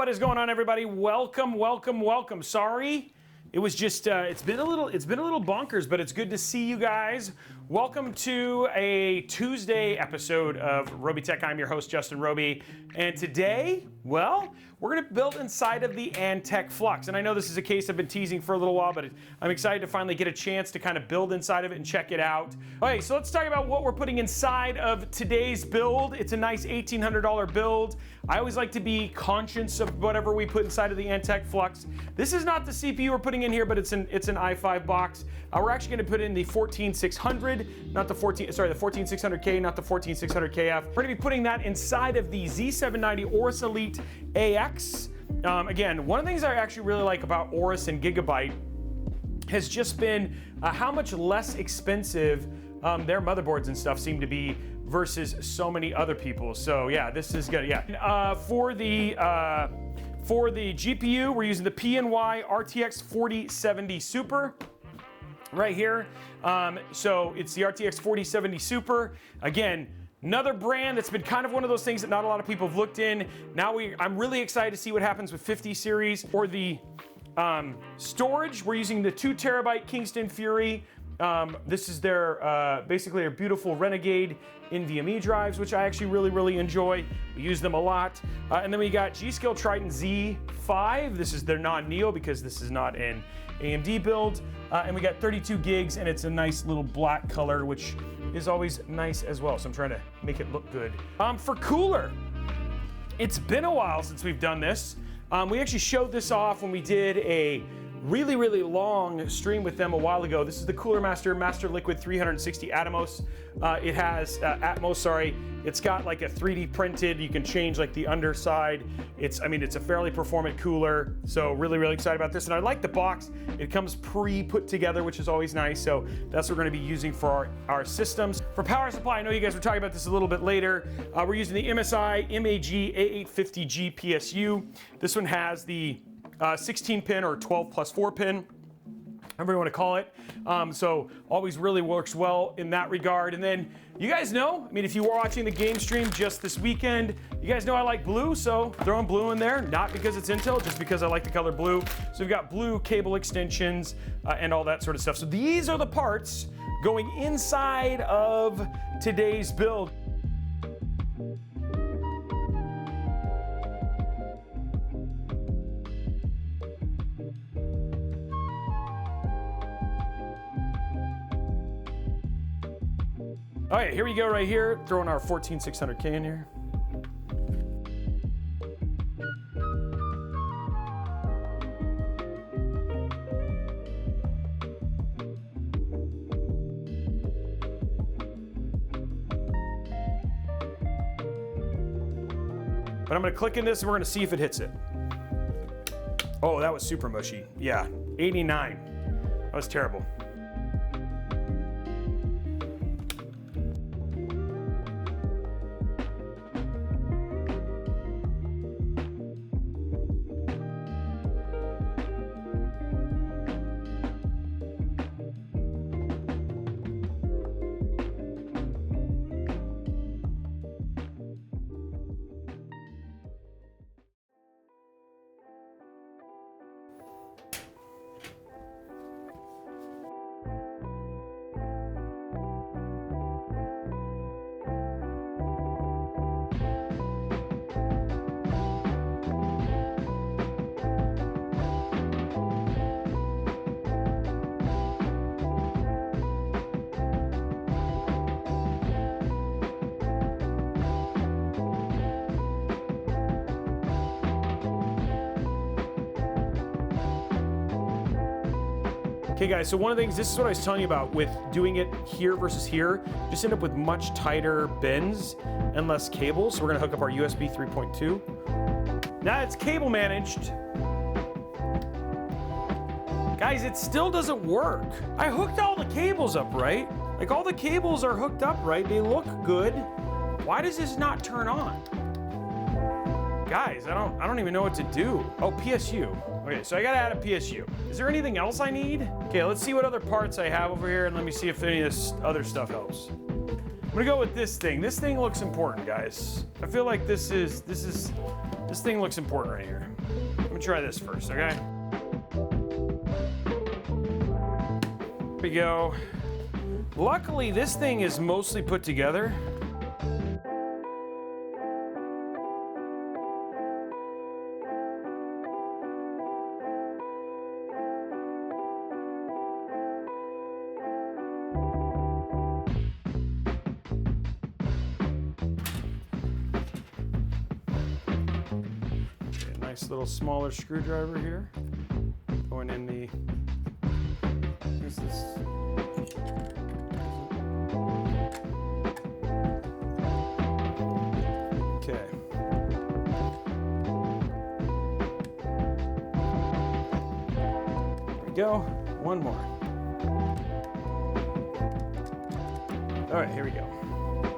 What is going on, everybody? Welcome, welcome, welcome. Sorry, it was just it's been a little bonkers, but it's good to see you guys. Welcome to a Tuesday episode of Robeytech. I'm your host, Justin Robey, and today, well, we're gonna build inside of the Antec Flux. And I know this is a case I've been teasing for a little while, but I'm excited to finally get a chance to kind of build inside of it and check it out. Okay, so let's talk about what we're putting inside of today's build. It's a nice $1,800 build. I always like to be conscious of whatever we put inside of the Antec Flux. This is not the CPU we're putting in here, but it's an i5 box. We're actually gonna put in the 14600, not the 14600K, not the 14600KF. We're gonna be putting that inside of the Z790 Aorus Elite AX. Again, one of the things I actually really like about Aorus and Gigabyte has just been how much less expensive their motherboards and stuff seem to be versus so many other people. So yeah, this is good. Yeah. For the GPU, we're using the PNY RTX 4070 Super right here. So it's the RTX 4070 Super. Again, another brand that's been kind of one of those things that not a lot of people have looked in. Now I'm really excited to see what happens with 50 series. For the storage, we're using the 2 terabyte Kingston Fury. This is their basically their beautiful Renegade NVMe drives, which I actually really enjoy. We use them a lot. And then we got G.Skill Triton Z5. This is their non-Neo because this is not an AMD build. And we got 32 gigs, and it's a nice little black color, which is always nice as well. So I'm trying to make it look good. For cooler, it's been a while since we've done this. We actually showed this off when we did a really long stream with them a while ago. This is the Cooler Master Liquid 360 Atmos. It has Atmos, sorry. It's got like a 3D printed. You can change like the underside. It's a fairly performant cooler. So really excited about this. And I like the box. It comes pre-put together, which is always nice. So that's what we're going to be using for our systems. For power supply, I know you guys were talking about this a little bit later. We're using the MSI MAG A850G PSU. This one has the 16 pin or 12 plus 4 pin, however you want to call it. So always really works well in that regard. And then you guys know, if you were watching the game stream just this weekend, you guys know I like blue, so throwing blue in there, not because it's Intel, just because I like the color blue. So we've got blue cable extensions and all that sort of stuff. So these are the parts going inside of today's build. All right, here we go right here. Throwing our 14600K in here. But I'm gonna click in this and we're gonna see if it hits it. Oh, that was super mushy. Yeah, 89. That was terrible. Okay guys, so one of the things, this is what I was telling you about with doing it here versus here, just end up with much tighter bends and less cables. So we're gonna hook up our USB 3.2. Now it's cable managed. Guys, it still doesn't work. I hooked all the cables up, right? Like all the cables are hooked up, right? They look good. Why does this not turn on? Guys, I don't even know what to do. Oh, PSU. Okay, so I gotta add a PSU. Is there anything else I need? Okay, let's see what other parts I have over here and let me see if any of this other stuff helps. I'm gonna go with this thing. This thing looks important, guys. I feel like this is This thing looks important right here. Let me try this first, okay? Here we go. Luckily, this thing is mostly put together. Nice little smaller screwdriver here. Going in the, where's this? Okay. There we go. One more. All right, here we go.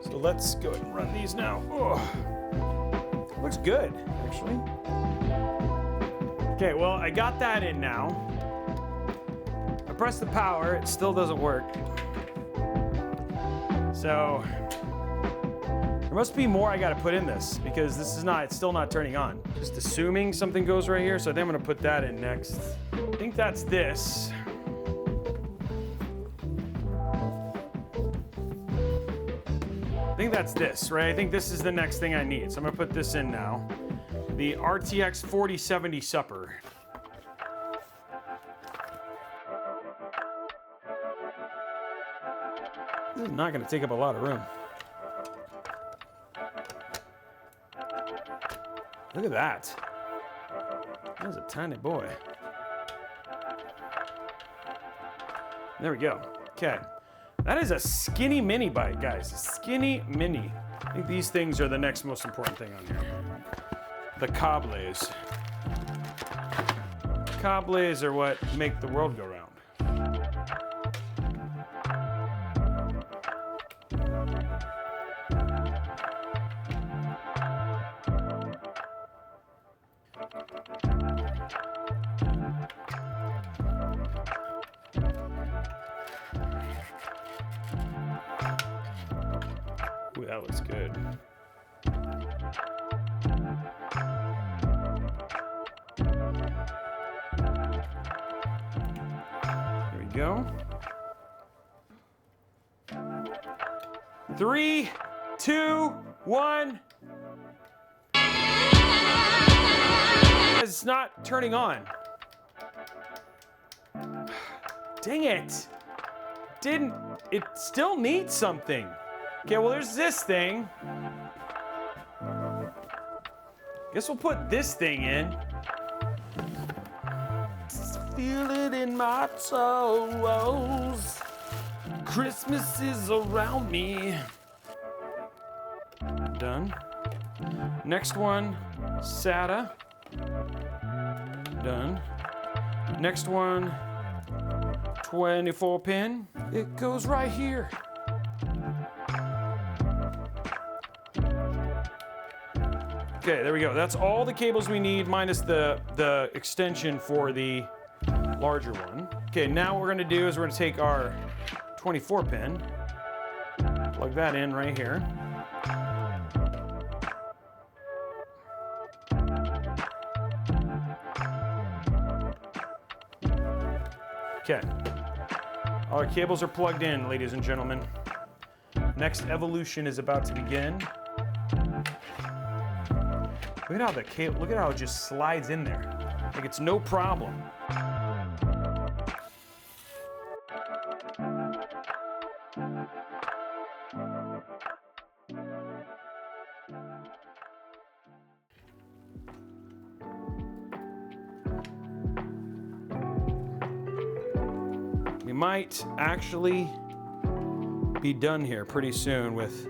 So let's go ahead and run these now. Oh, looks good, actually. Okay, well, I got that in now. I pressed the power, it still doesn't work. So, there must be more I gotta put in this because this is not, it's still not turning on. Just assuming something goes right here, so then I'm gonna put that in next. I think that's this. I think that's this, right? I think this is the next thing I need. So I'm gonna put this in now. The RTX 4070 Supper. This is not gonna take up a lot of room. Look at that. That's a tiny boy. There we go. Okay. That is a skinny mini bike, guys. A skinny mini. I think these things are the next most important thing on here. The cables. Cables are what make the world go round. Ooh, that looks good. Go. 3, 2, 1. It's not turning on. Dang it. It still needs something. Okay, well, there's this thing. Guess we'll put this thing in. Feel it in my toes. Christmas is around me. Done. Next one, SATA. Done. Next one, 24 pin. It goes right here. Okay, there we go. That's all the cables we need minus the extension for the larger one. Okay, now what we're gonna do is we're gonna take our 24 pin, plug that in right here. Okay, all our cables are plugged in, ladies and gentlemen. Next evolution is about to begin. Look at how the cable, look at how it just slides in there. Like it's no problem. We might actually be done here pretty soon with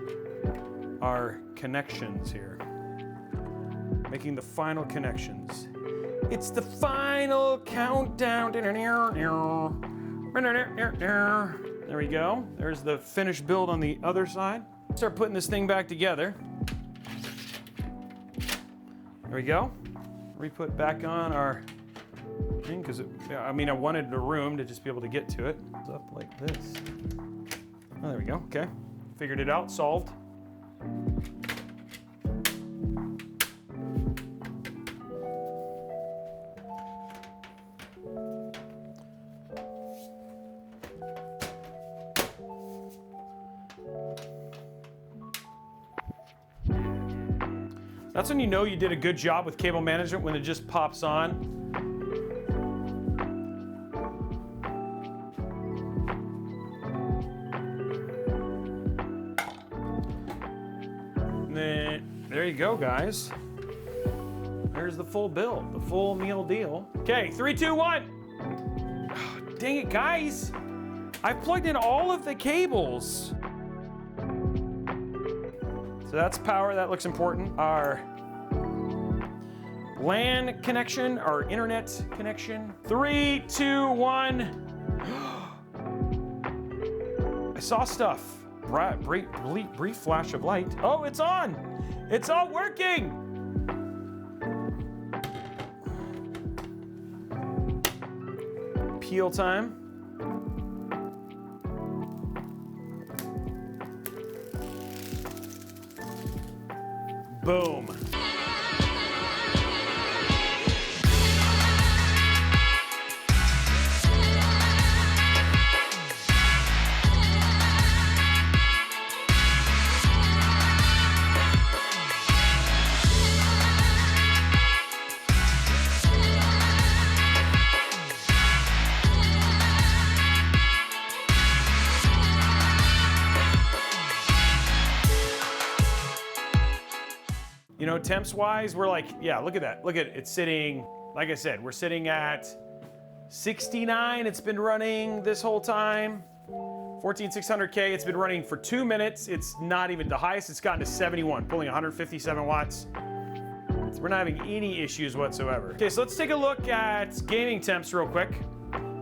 our connections here. Making the final connections. It's the final countdown. There we go. There's the finished build on the other side. Start putting this thing back together. There we go. Re-put back on our thing because I wanted the room to just be able to get to it. It's up like this. Oh, there we go. Okay. Figured it out. Solved. That's when you know you did a good job with cable management, when it just pops on. And then, there you go, guys. There's the full build, the full meal deal. Okay, 3, 2, 1. Oh, dang it, guys. I've plugged in all of the cables. So that's power, that looks important. Our LAN connection, our internet connection. 3, 2, 1. I saw stuff. Brief flash of light. Oh, it's on. It's all working. Peel time. Boom. You know, temps wise, we're like, yeah, look at that. Look at it. It's sitting, like I said, we're sitting at 69. It's been running this whole time. 14600K. It's been running for 2 minutes. It's not even the highest. It's gotten to 71, pulling 157 watts. So we're not having any issues whatsoever. Okay, so let's take a look at gaming temps real quick.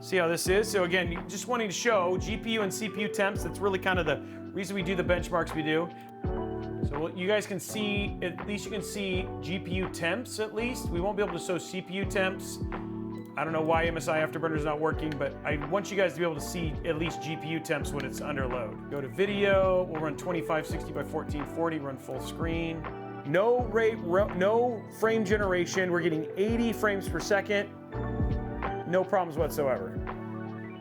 See how this is. So again, just wanting to show GPU and CPU temps. That's really kind of the reason we do the benchmarks we do. So you guys can see, at least you can see GPU temps at least. We won't be able to show CPU temps. I don't know why MSI Afterburner is not working, but I want you guys to be able to see at least GPU temps when it's under load. Go to video, we'll run 2560 by 1440, run full screen. No frame generation. We're getting 80 frames per second. No problems whatsoever.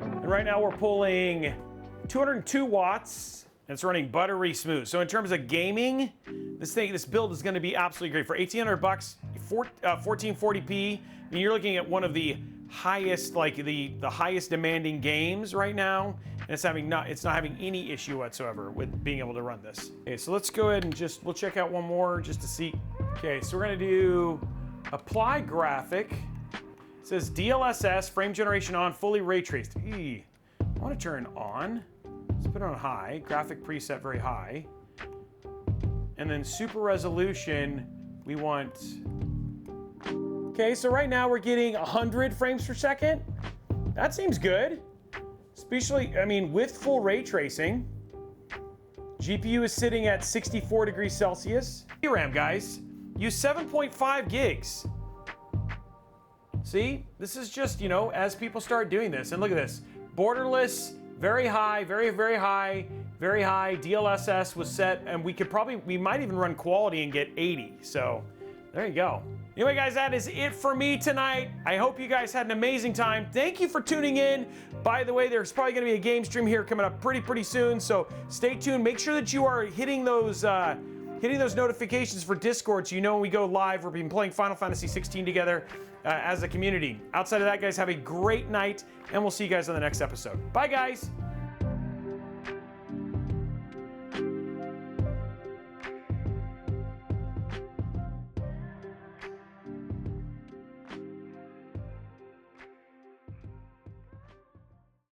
And right now we're pulling 202 watts. And it's running buttery smooth. So in terms of gaming, this build is going to be absolutely great for $1,800, 1440p. And you're looking at one of the highest, like the highest demanding games right now, and it's not having any issue whatsoever with being able to run this. Okay, so let's go ahead and we'll check out one more just to see. Okay, so we're going to do apply graphic. It says DLSS frame generation on, fully ray traced. I want to turn on. Let's put it on high, graphic preset very high. And then super resolution, we want, okay, so right now we're getting 100 frames per second. That seems good. Especially, I mean, with full ray tracing. GPU is sitting at 64 degrees Celsius. VRAM, guys, use 7.5 gigs. See, this is just, you know, as people start doing this, and look at this, borderless, very high, very, very high, very high. DLSS was set, and we might even run quality and get 80. So there you go. Anyway, guys, that is it for me tonight. I hope you guys had an amazing time. Thank you for tuning in. By the way, there's probably going to be a game stream here coming up pretty soon. So stay tuned. Make sure that you are hitting those notifications for Discord so you know when we go live. We've been playing Final Fantasy 16 together as a community. Outside of that, guys, have a great night, and we'll see you guys on the next episode. Bye, guys.